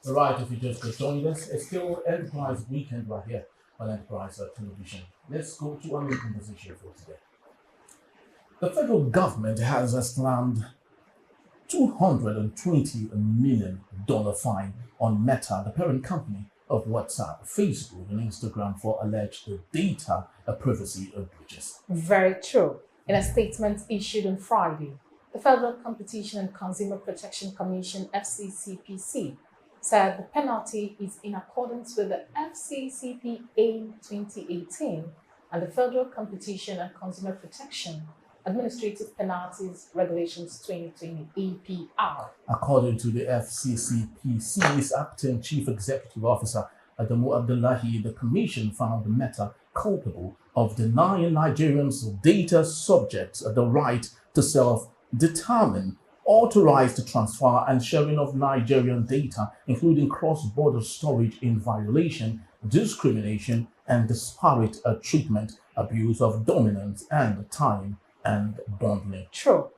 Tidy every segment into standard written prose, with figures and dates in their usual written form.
Right, if you just joined us, it's still Enterprise Weekend right here on Enterprise Television. Let's go to our main conversation for today. The federal government has slammed $220 million fine on Meta, the parent company of WhatsApp, Facebook, and Instagram for alleged data privacy breaches. Very true. In a statement issued on Friday, the Federal Competition and Consumer Protection Commission (FCCPC) said the penalty is in accordance with the FCCPA 2018 and the Federal Competition and Consumer Protection Administrative Penalties Regulations 2020 APR. According to the FCCPC's acting chief executive officer, Adamu Abdullahi, the commission found Meta culpable of denying Nigerians data subjects the right to self-determine, authorized transfer and sharing of Nigerian data, including cross-border storage in violation, discrimination, and disparate treatment, abuse of dominance and time and bonding. True.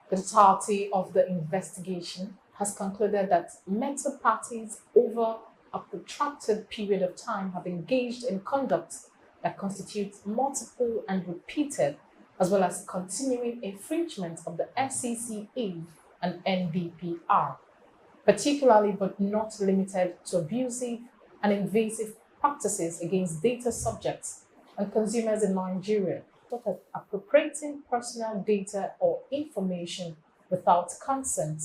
The totality of the investigation has concluded that Meta parties over a protracted period of time have engaged in conduct that constitutes multiple and repeated, as well as continuing infringement of the FCCA and NDPR, particularly but not limited to abusive and invasive practices against data subjects and consumers in Nigeria, such as appropriating personal data or information without consent,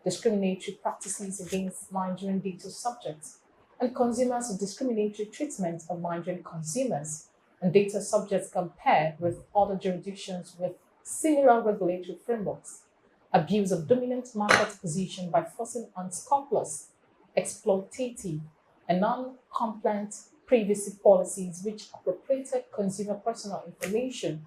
discriminatory practices against Nigerian data subjects, and consumers with discriminatory treatment of Nigerian consumers and data subjects compared with other jurisdictions with similar regulatory frameworks, abuse of dominant market position by forcing unscrupulous, exploitative, and non-compliant privacy policies which appropriated consumer personal information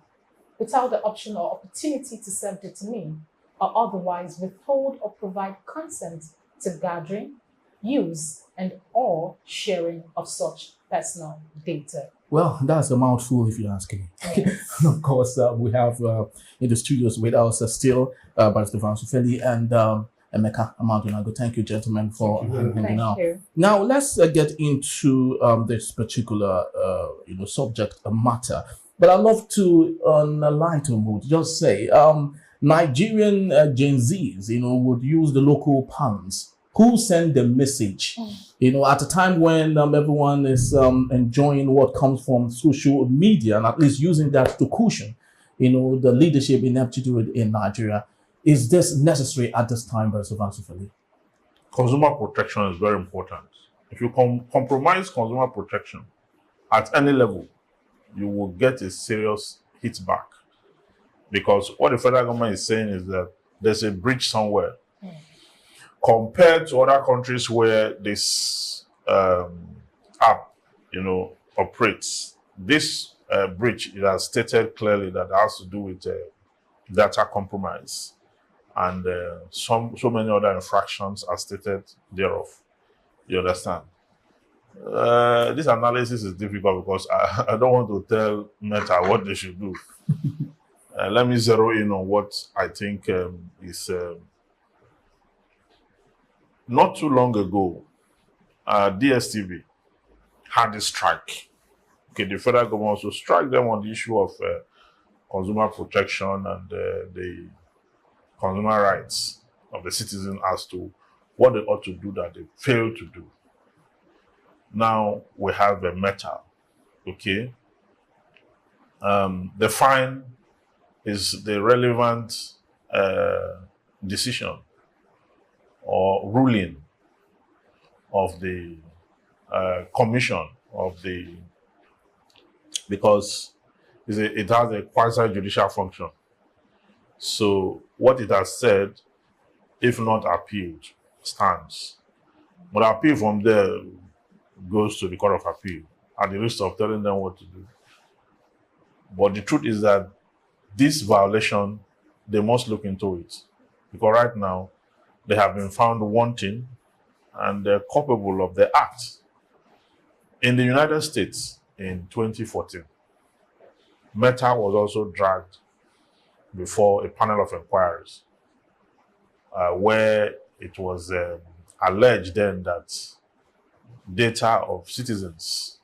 without the option or opportunity to self-determine or otherwise withhold or provide consent to gathering, use, and or sharing of such personal data. Well, that's a mouthful if you ask me. Yes. Of course, we have in the studios with us still Barrister Vansu Feli and Emeka Amadunago. Thank you, gentlemen, for hanging Thank out. you. Now, let's get into this particular subject matter. But I'd love to, on a lighter mood, just say Nigerian Gen Zs, would use the local puns. Who sent the message? At a time when everyone is enjoying what comes from social media and at least using that to cushion, the leadership ineptitude in Nigeria. Is this necessary at this time, Barrister Vansu Feli? Consumer protection is very important. If you compromise consumer protection at any level, you will get a serious hit back. Because what the federal government is saying is that there's a breach somewhere. Compared to other countries where this app, operates, this breach, it has stated clearly that it has to do with data compromise, and so many other infractions are stated thereof. You understand? This analysis is difficult because I don't want to tell Meta what they should do. Let me zero in on what I think is. Not too long ago, DSTV had a strike. Okay, the federal government also struck them on the issue of consumer protection and the consumer rights of the citizen as to what they ought to do that they failed to do. Now we have a Meta. Okay, the fine is the relevant decision or ruling of the commission of the, because it has a quasi-judicial function. So what it has said, if not appealed, stands. But appeal from there goes to the Court of Appeal at the risk of telling them what to do. But the truth is that this violation, they must look into it. Because right now, they have been found wanting and they're culpable of the act. In the United States in 2014, Meta was also dragged before a panel of inquiries where it was alleged then that data of citizens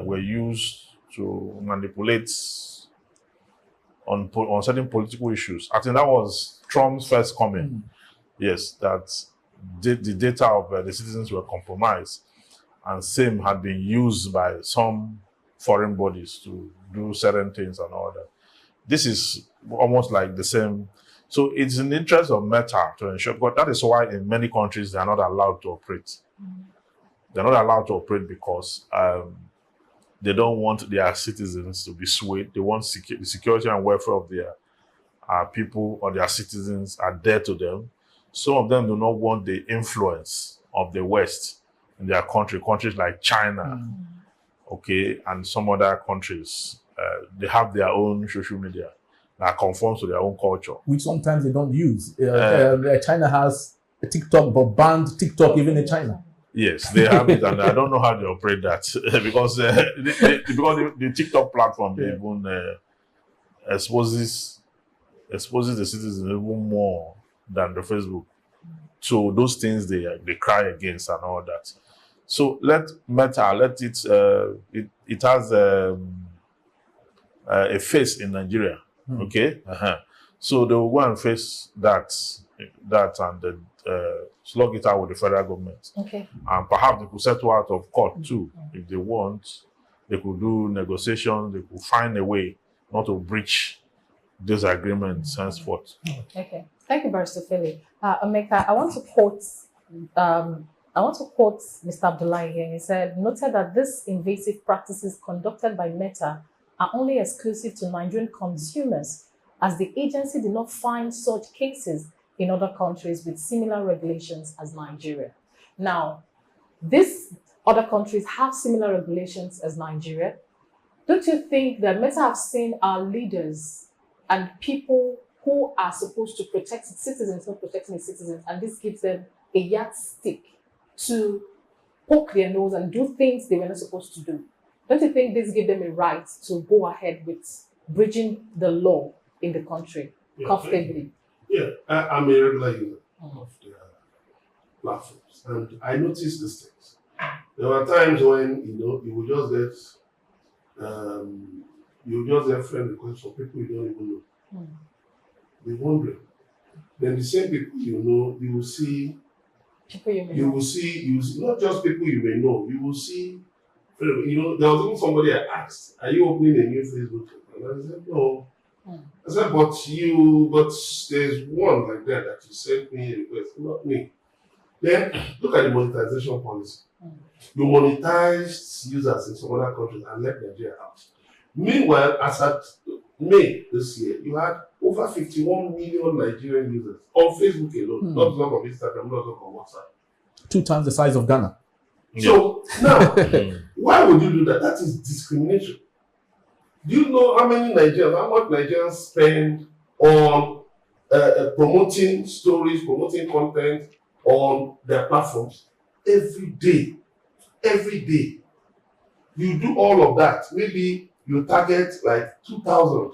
were used to manipulate on certain political issues. I think that was Trump's first comment. Yes, that the data of the citizens were compromised, and same had been used by some foreign bodies to do certain things and all that. This is almost like the same. So it's in the interest of Meta to ensure, but that is why in many countries they are not allowed to operate. They're not allowed to operate because they don't want their citizens to be swayed. They want the security and welfare of their people or their citizens are dear to them. Some of them do not want the influence of the West in their countries like China, okay, and some other countries. They have their own social media that conforms to their own culture. Which sometimes they don't use. China has a TikTok, but banned TikTok even in China. Yes, they have it, and I don't know how they operate that because the TikTok platform even exposes the citizens even more than the Facebook. So those things they cry against and all that. So let it has a face in Nigeria, okay? So they will go and face that and slug it out with the federal government. Okay. And perhaps they could settle out of court too. If they want, they could do negotiations, they could find a way not to breach those agreements henceforth. Okay. Thank you, Barrister Philly. Emeka, I want to quote Mr. Abdullahi here. He said, noted that these invasive practices conducted by Meta are only exclusive to Nigerian consumers, as the agency did not find such cases in other countries with similar regulations as Nigeria. Now, these other countries have similar regulations as Nigeria. Don't you think that Meta have seen our leaders and people who are supposed to protect its citizens not protecting its citizens, and this gives them a yardstick to poke their nose and do things they were not supposed to do? Don't you think this gives them a right to go ahead with bridging the law in the country comfortably? Yeah, I'm a regular user of the platforms, and I noticed these things. There were times when you would just get friend requests from people you don't even know. Be wondering. Then the same people you know, you will see. You will see not just people you may know. You will see. There was even somebody I asked, "Are you opening a new Facebook?" And I said, "No." I said, but there's one like that you sent me a request, not me. Then look at the monetization policy. You monetized users in some other countries and left Nigeria out. Meanwhile, as at May this year, you had over 51 million Nigerian users on Facebook alone, not talk of Instagram, not talk of WhatsApp. 2 times the size of Ghana. So now, why would you do that? That is discrimination. Do you know how much Nigerians spend on promoting stories, promoting content on their platforms every day? Every day. You do all of that. Maybe you target like 2,000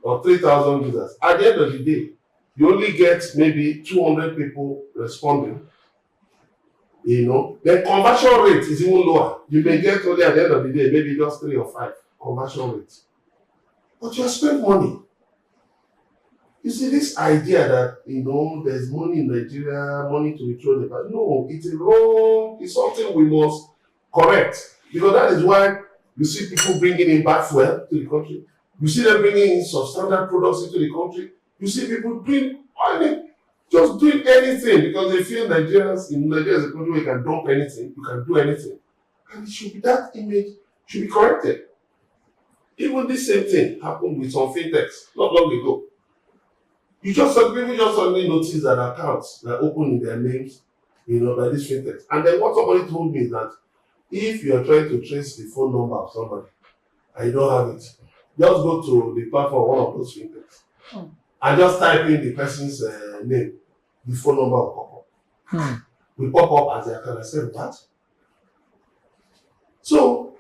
or 3,000 users. At the end of the day, you only get maybe 200 people responding. Then conversion rate is even lower. You may get only at the end of the day, maybe just 3 or 5 conversion rate. But you spend money. You see, this idea that, there's money in Nigeria, money to withdraw the bank. No, it's wrong. It's something we must correct. Because that is why you see people bringing in bad fuel to the country. You see them bringing in substandard products into the country. You see people just doing anything because they feel Nigeria is a country where you can dump anything, you can do anything. And that image should be corrected. Even this same thing happened with some fintechs not long ago. People just suddenly notice that accounts that open in their names, by these fintechs. And then what somebody told me is that if you are trying to trace the phone number of somebody and you don't have it, just go to the platform of one of those fintechs and just type in the person's name, the phone number will pop up. Will pop up as their account. I said, what? So,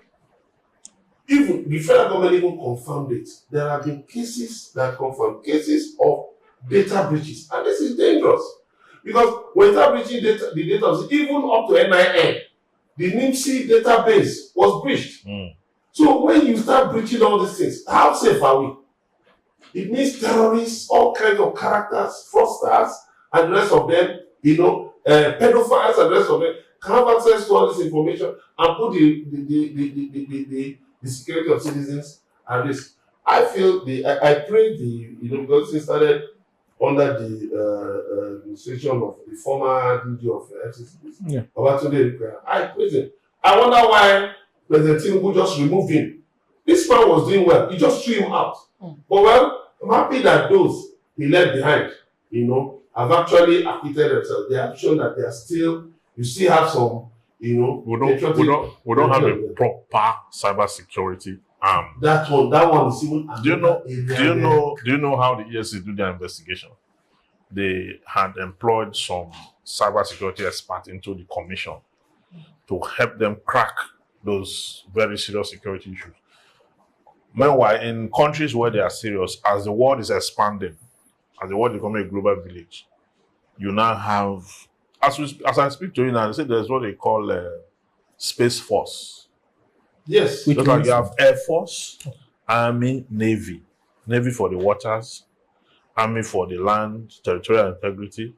even the federal government even confirmed it. There have been cases that confirm cases of data breaches, and this is dangerous because when you start breaching the data, even up to NIN, the NIMSI database was breached. So when you start breaching all these things, how safe are we? It means terrorists, all kinds of characters, fraudsters, and the rest of them, pedophiles and the rest of them can have access to all this information and put the security of citizens at risk. I feel I pray because it started under the administration of the former DG of FCC, Babatunde Rukaya. I praise him. I wonder why President Tinubu just removed him. This man was doing well. He just threw him out. But well, I'm happy that those he left behind, have actually acquitted themselves. They have shown that they are still, you still have some, we don't have a proper cybersecurity arm. That one is even. Do you know how the EFCC do their investigation? They had employed some cybersecurity experts into the commission to help them crack those very serious security issues. Meanwhile, in countries where they are serious, as the world is expanding, as the world is becoming a global village, you now have, as I speak to you now, they say there's what they call Space Force. Yes. Just like you have Air Force, Army, Navy. Navy for the waters, Army for the land, territorial integrity,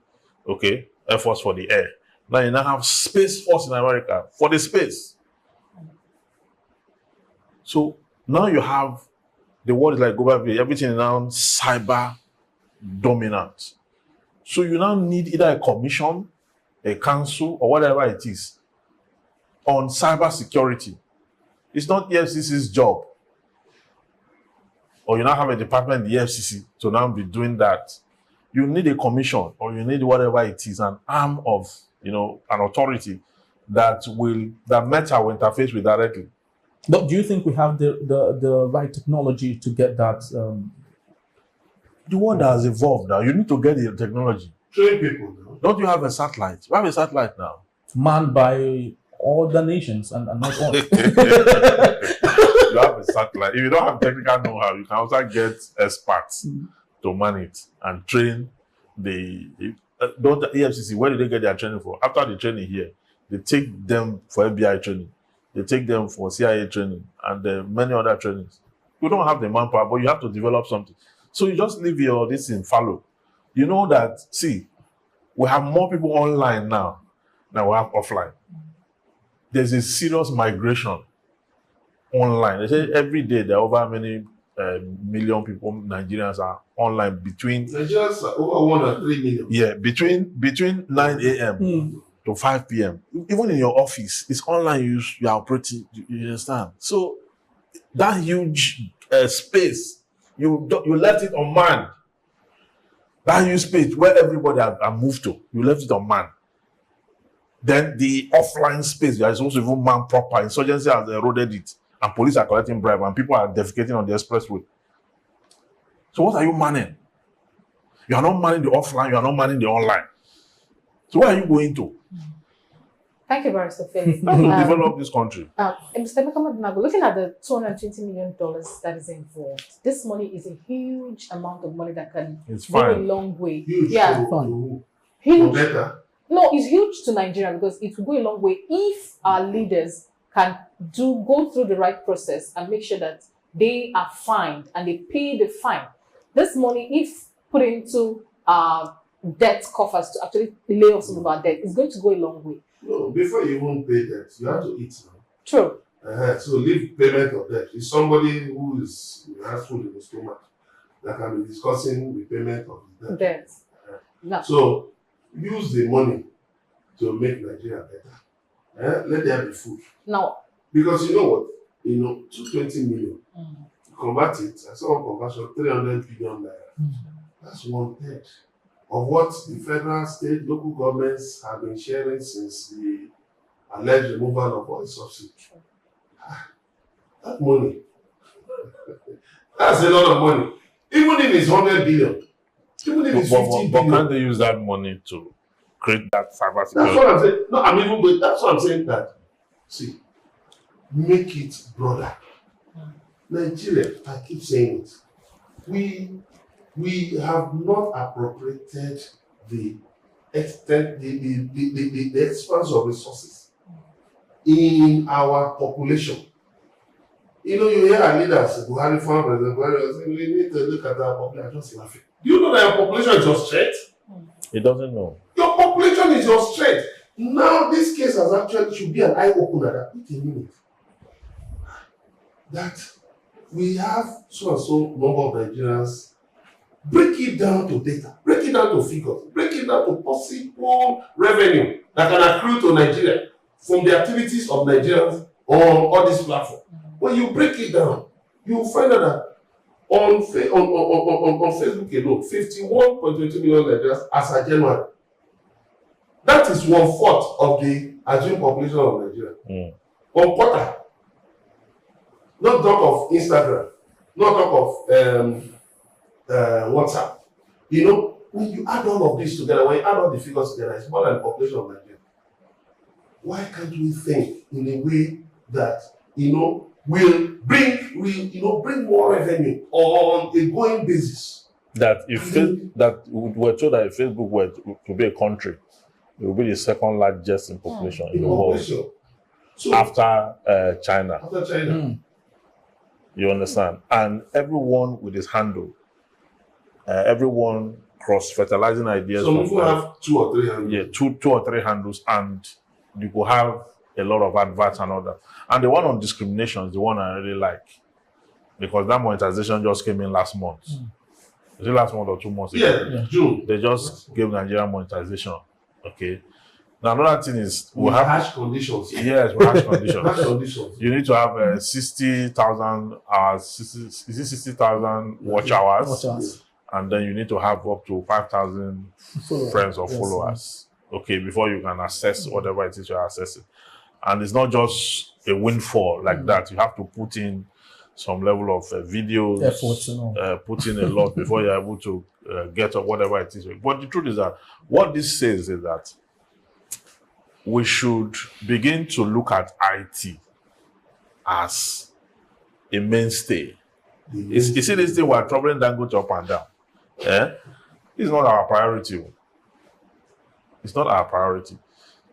okay, Air Force for the air. Now you now have Space Force in America for the space. So now you have the world is like global village, everything is now cyber dominant. So you now need either a commission, a council, or whatever it is on cyber security. It's not EFCC's job. Or you now have a department in the EFCC to now be doing that. You need a commission, or you need whatever it is, an arm of, an authority that Meta will interface with directly. But do you think we have the right technology to get that? The world has evolved now. You need to get the technology. Train people now. Don't you have a satellite? You have a satellite now. Manned by all the nations and not all. You have a satellite. If you don't have technical know-how, you can also get experts to man it and train the EFCC. Where do they get their training for? After the training here, they take them for FBI training. They take them for CIA training and many other trainings. You don't have the manpower, but you have to develop something. So you just leave this in fallow. You know that, see, we have more people online now than we have offline. There's a serious migration online. They say every day there are over many million people, Nigerians are online between. Nigerians are over 1 or 3 million. Yeah, between 9 a.m. to 5 p.m. Even in your office, it's online. You are operating. You understand? So that huge space, you left it unmanned. That huge space where everybody are moved to, you left it unmanned. Then the offline space, there is also even man proper. Insurgency has eroded it, and police are collecting bribe, and people are defecating on the expressway. So what are you manning? You are not manning the offline. You are not manning the online. So where are you going to? Thank you, Barrister Philip. To develop this country. Mr. Mekama, looking at the $220 million that is involved, this money is a huge amount of money that can go a long way. Huge. Yeah, huge. Better. No, it's huge to Nigeria because it will go a long way if our leaders can go through the right process and make sure that they are fined and they pay the fine. This money, if put into debt coffers to actually lay off some of our debt, is going to go a long way. No, before you even pay debt, you have to eat now. True. So leave payment of debt. It's somebody who has food in the stomach that can be discussing the payment of the debt. So use the money to make Nigeria better. Let there be food. Now, because you know what? 220 million. Convert it, I saw a conversion, 300 billion naira. That's 1/3 of what the federal, state, local governments have been sharing since the alleged removal of oil subsidy. That money, that's a lot of money. Even if it's 100 billion, even if it's 50 billion. But can't they use that money to create that cyber security? That's what I'm saying. No, I'm even going. That's what I'm saying. That see, make it broader. Nigeria, I keep saying it. We have not appropriated the extent, the expanse of resources. in our population. You know, you hear our leaders, Buhari, former President Buhari, say we need to look at our population. I just laughing. Do you know that your population is your strength? He doesn't know. Your population is your strength. Now, this case has actually should be an eye opener. That wait a minute. That we have so and so number of Nigerians. Break it down to data. Break it down to figures. Break it down to possible revenue that can accrue to Nigeria from the activities of Nigerians on all these platforms. When you break it down, you will find out that on Facebook alone, 51.22 million Nigerians as of January. That is 1/4 of the assumed population of Nigeria. On Twitter, not talk of Instagram, not talk of WhatsApp. You know, when you add all of this together, when you add all the figures together, it's more than the population of Nigeria. Why can't we think in a way that, you know, will bring more revenue on a going basis? That if we're told that if Facebook were to be a country, it will be the second largest in population in the world, so, after China. After China. You understand? And everyone with his handle, everyone cross-fertilizing ideas. Some people have 2 or 3 handles. Yeah, two or three handles, and you could have a lot of adverts and all that. And the one on discrimination is the one I really like, because that monetization just came in last month. Is it last month or 2 months ago? Yeah, June. They just gave Nigeria monetization. Okay. Now another thing is we have harsh conditions. Yes, we harsh conditions. Harsh conditions. You need to have 60,000 hours, 60,000 watch hours, and then you need to have up to 5,000 friends or followers. Okay, before you can access whatever it is you're accessing. And it's not just a windfall like that. You have to put in some level of videos, put in a lot before you're able to get whatever it is. But the truth is that what this says is that we should begin to look at IT as a mainstay. You see this thing we're troubling Dangote up and down. It's not our priority. It's not our priority.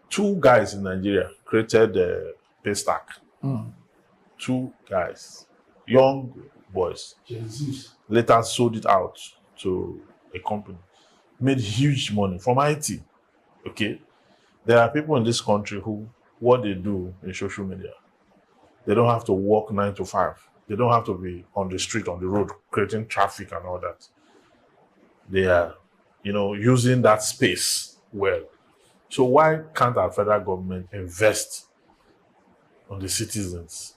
2 guys in Nigeria created the Paystack. 2 guys, young boys, later sold it out to a company, made huge money from IT. Okay, there are people in this country who, what they do in social media, they don't have to work 9 to 5. They don't have to be on the street, on the road, creating traffic and all that. They are, using that space well. So why can't our federal government invest on the citizens?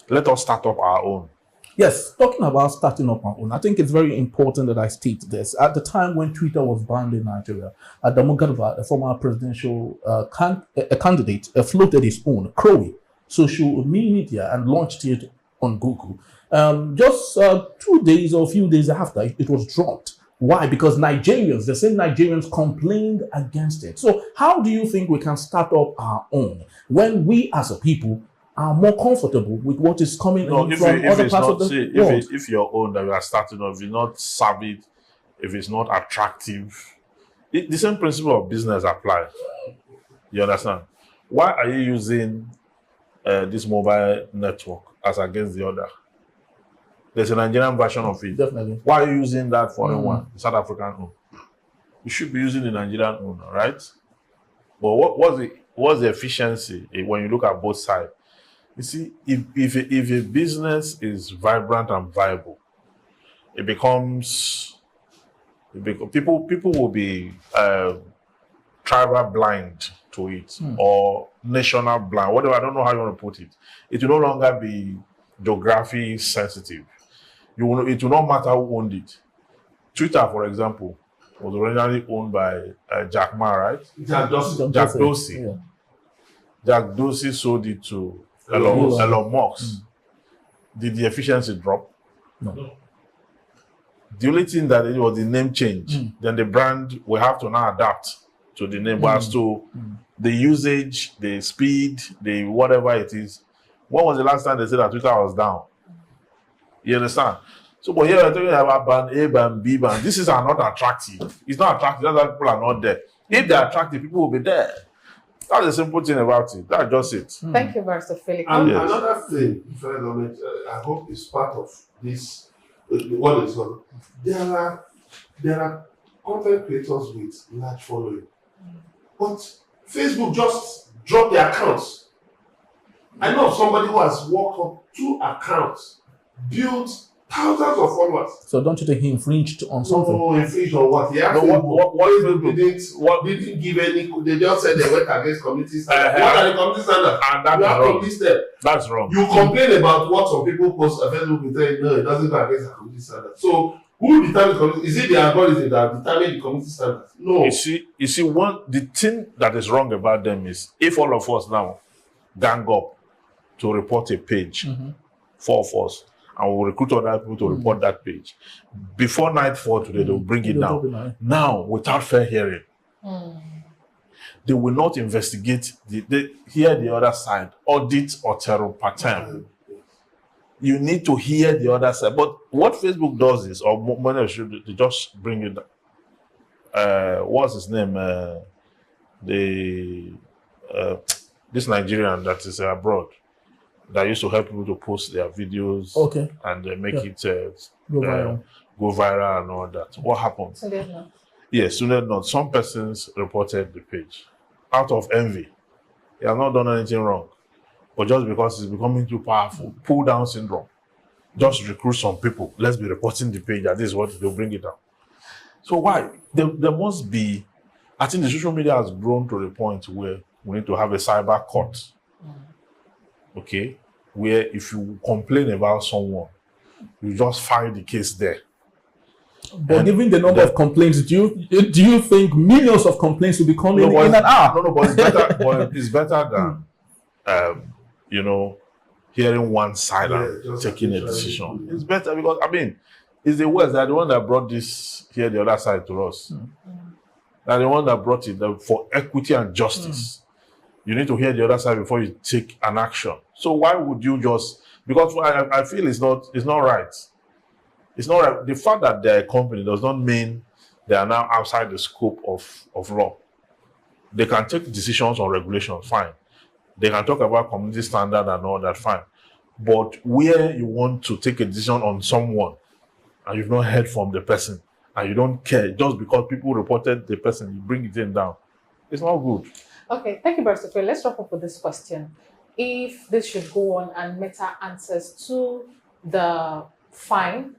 Let us start up our own. Yes, talking about starting up our own, I think it's very important that I state this. At the time when Twitter was banned in Nigeria, Adamu Garba, the former presidential candidate, floated his own Crowley social media and launched it on Google. Just 2 days or a few days after, it was dropped. Why? Because Nigerians, the same Nigerians, complained against it. So how do you think we can start up our own when we as a people are more comfortable with what is coming in from other parts of the world? If your own that you are starting off, if you're not savvy, if it's not attractive, the same principle of business applies. You understand? Why are you using this mobile network as against the other? There's a Nigerian version of it. Definitely. Why are you using that foreign one, the South African one? You should be using the Nigerian one, right? But what's the efficiency when you look at both sides? You see, if a business is vibrant and viable, people will be tribal blind to it, or national blind, whatever. I don't know how you want to put it. It will no longer be geography sensitive. It will not matter who owned it. Twitter, for example, was originally owned by Jack Ma, right? Jack Dorsey. Yeah. Jack Dorsey sold it to Elon Musk. Did the efficiency drop? No. The only thing that it was the name change. Then the brand will have to now adapt to the name. But as to the usage, the speed, the whatever it is, when was the last time they said that Twitter was down? You understand? So, but here we're talking about band A band, B band. These are not attractive. It's not attractive. That's why people are not there. If they're attractive, people will be there. That's the simple thing about it. That's just it. Thank you, Barrister Philip. And Yes. another thing, federal government, I hope is part of this. What is called? There are content creators with large following, but Facebook just dropped their accounts. I know somebody who has worked up 2 accounts, built thousands of followers. So don't you think he infringed on something? No infringed on what? He asked No, what Facebook didn't give any. They just said they went against community standards. Uh-huh. What are the community standards? And that You is have to wrong. list them. That's wrong. You complain about what some people post on Facebook, you say no, it doesn't go against the community standards. So who determines community? Is it the algorithm that determines the community standards? No. You see, the thing that is wrong about them is if all of us now gang up to report a page, 4 of us, and we'll recruit other people to report that page. Before nightfall today, they'll bring it down. Now, without fair hearing, they will not investigate, they hear the other side, audit or terror pattern. You need to hear the other side. But what Facebook does is, or many should, they just bring it down. What's his name? This Nigerian that is abroad that used to help people to post their videos and make it go viral and all that. What happened? So there's no. Yes, not. Some persons reported the page out of envy. He has not done anything wrong, but just because it's becoming too powerful, pull down syndrome. Just recruit some people. Let's be reporting the page. That is what they'll bring it down. So why? There must be. I think the social media has grown to the point where we need to have a cyber court. Okay, where if you complain about someone, you just file the case there. But given the number of complaints, do you think millions of complaints will be coming in an hour? No, but it's better. But it's better than hearing one side and taking a decision. It's better because it's the West that the one that brought this here the other side to us. They're the one that brought it for equity and justice. You need to hear the other side before you take an action. So why would you just? Because I feel it's not right. It's not right. The fact that they're a company does not mean they are now outside the scope of law. They can take decisions on regulations, fine. They can talk about community standard and all that, fine. But where you want to take a decision on someone and you've not heard from the person and you don't care, just because people reported the person, you bring it in down. It's not good. Okay, thank you, Barrister Phil. Let's wrap up with this question. If this should go on and Meta answers to the fine,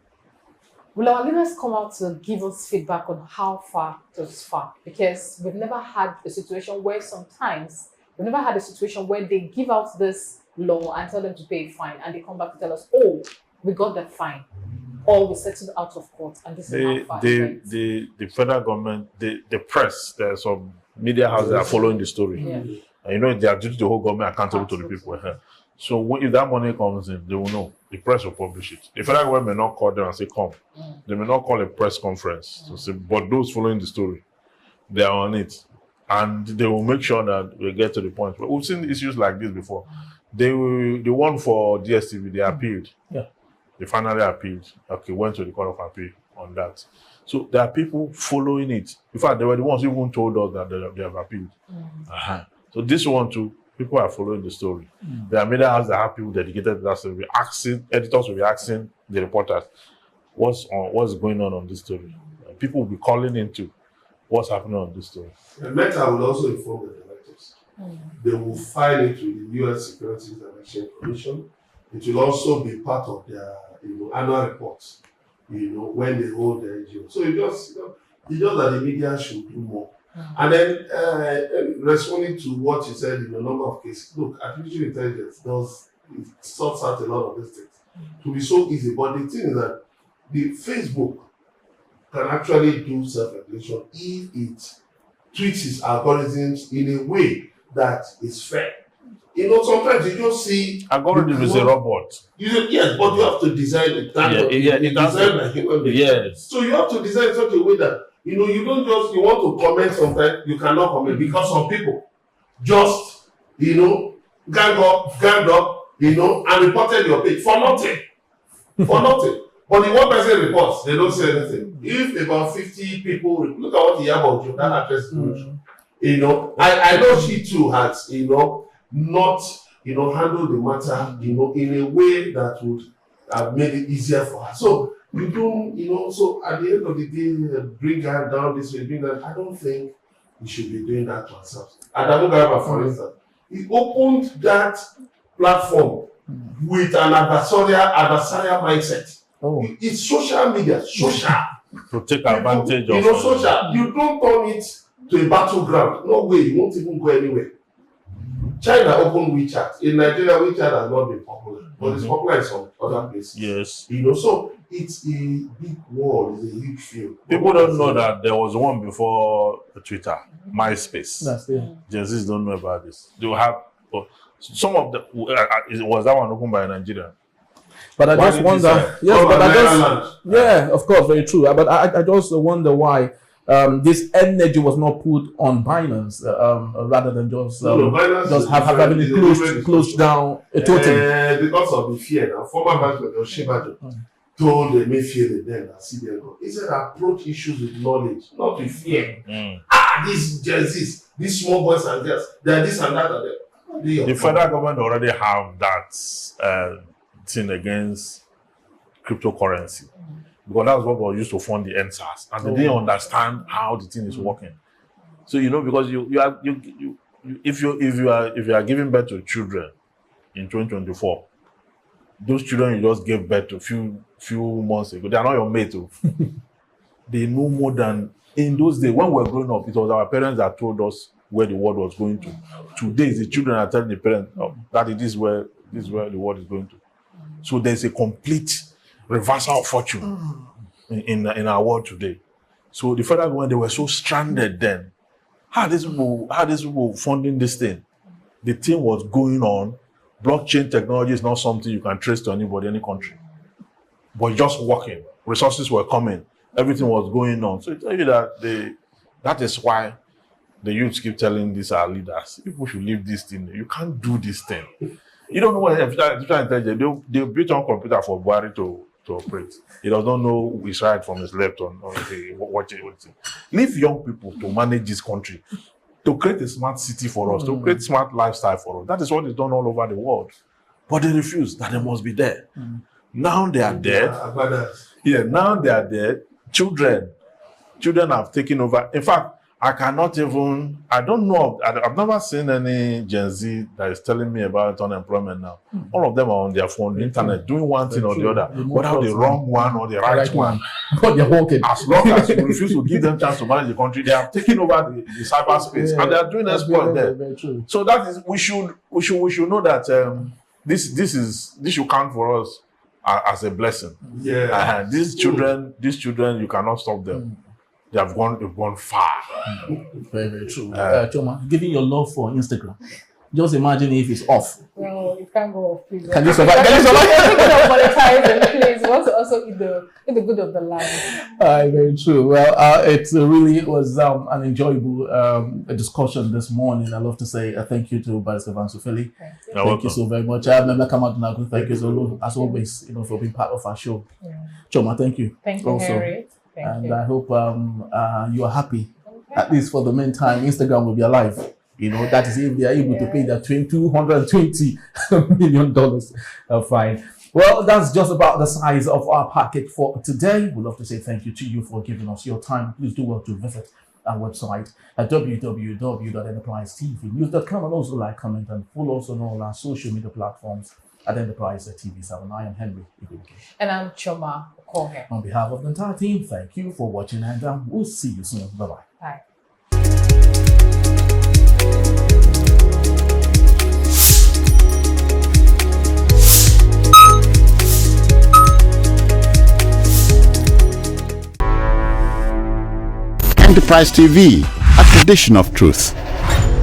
will our leaders come out to give us feedback on how far it was far? Because we've never had a situation where they give out this law and tell them to pay a fine and they come back to tell us, oh, we got that fine, or we settled out of court and this is how far it went. The federal government, the press, there are some media houses that are following the story. Yeah. And they are due to the whole government accountable to the people. So if that money comes in, they will know. The press will publish it. The federal government may not call them and say, come. They may not call a press conference to say, but those following the story, they are on it. And they will make sure that we get to the point. But we've seen issues like this before. The one for DSTV, they appealed. Yeah. They finally appealed. Okay, went to the Court of Appeal on that. So there are people following it. In fact, they were the ones who even told us that they have appealed. So this one too, people are following the story. There are media houses that have people dedicated to that story. Editors will be asking the reporters, what's going on this story? People will be calling into what's happening on this story. And Meta will also inform the directors. They will file it with the U.S. Securities and Exchange Commission. It will also be part of their annual reports, when they hold the NGO. So it's just that the media should do more. And then responding to what you said in a number of cases, look, artificial intelligence sorts out a lot of these things. To be so easy, but the thing is that the Facebook can actually do self-regulation if it tweaks its algorithms in a way that is fair. Sometimes you just see algorithm is a robot. Yes, but you have to design it. Design like human being. Yes. So you have to design in such a way that you don't just you want to comment sometimes, you cannot comment because some people just gang up, and reported your page for nothing. For nothing. But the one person reports, they don't say anything. If about 50 people look at what Iyabo Ojo, that actress, I know she too has, not, handled the matter, in a way that would have made it easier for her. So you don't, so at the end of the day, bring her down this way, bring her. I don't think we should be doing that to ourselves. Adamu Garba, for instance, he opened that platform with an adversarial mindset. Oh. It's social media, social. To take advantage of social. You don't turn it to a battleground. No way, you won't even go anywhere. China opened WeChat. In Nigeria, WeChat has not been popular, but it's popular in some other places. Yes. So it's a big world, it's a huge field. People don't know that there was one before Twitter, MySpace. That's it. Gen Zs don't know about this. They will have some of the was that one opened by Nigeria. But I Why just did wonder. you Yes, but I just yeah, of course, very true. But I just wonder why this energy was not put on Binance rather than just having it closed down totally. Because of the fear. Now, former Bank President Shibaju told the Mayfield then that CBN go. He said approach issues with knowledge, not with fear. These Gen Zs, these small boys and girls, they're this and that. The federal government already have that thing against cryptocurrency. Because that's what was used to fund the NSAS, and they didn't understand how the thing is working. So because if you are giving birth to children in 2024, those children you just gave birth to few months ago, they are not your mate. They know more than in those days when we were growing up. It was our parents that told us where the world was going to. Today, the children are telling the parents, "Daddy, this is where the world is going to." So there's a complete reversal of fortune in our world today. So the federal government, they were so stranded then. How these people funding this thing? The thing was going on. Blockchain technology is not something you can trace to anybody, any country. But just working. Resources were coming. Everything was going on. So I tell you that is why the youths keep telling these our leaders, people should leave this thing. You can't do this thing. You don't know what artificial intelligence. They built on computer for Buhari to operate. He does not know his right from his left on what it. Leave young people to manage this country, to create a smart city for us, to create smart lifestyle for us. That is what is done all over the world. But they refuse that they must be there. Now they are dead. Now they are dead. Children have taken over. In fact, I don't know, I've never seen any Gen Z that is telling me about unemployment now. All of them are on their phone, the internet, doing one thing or the other, whether the wrong one or the right one. But they're working. As long as you refuse to give them chance to manage the country, they have taken over the cyberspace and they are doing exploit there. Very true. So that is, we should know that this should count for us as a blessing. Yeah. These children, you cannot stop them. They've gone far. Very, very true. Choma, giving your love for Instagram. Just imagine if it's off. Well, it can't go off, please. Can you survive? Thinking of monetizing, please. We want to also eat the good of the land. Very true. Well, it really was an enjoyable discussion this morning. I'd love to say thank you to Barrister Vansu Feli. Thank you so very much. Thank you so, as always, for being part of our show. Choma, thank you. Thank you, also. Harry. Thank you. I hope you are happy. At least for the meantime, Instagram will be alive. That is if they are able to pay that $220 million fine. Well, that's just about the size of our package for today. We'd love to say thank you to you for giving us your time. Please do well to visit our website at www.enterprisetvnews.com and also like, comment, and follow us on all our social media platforms at Enterprise TV7. I am Henry Igwe. And I'm Choma Okohe. On behalf of the entire team, thank you for watching and we'll see you soon. Bye-bye. Bye. Enterprise TV, a tradition of truth.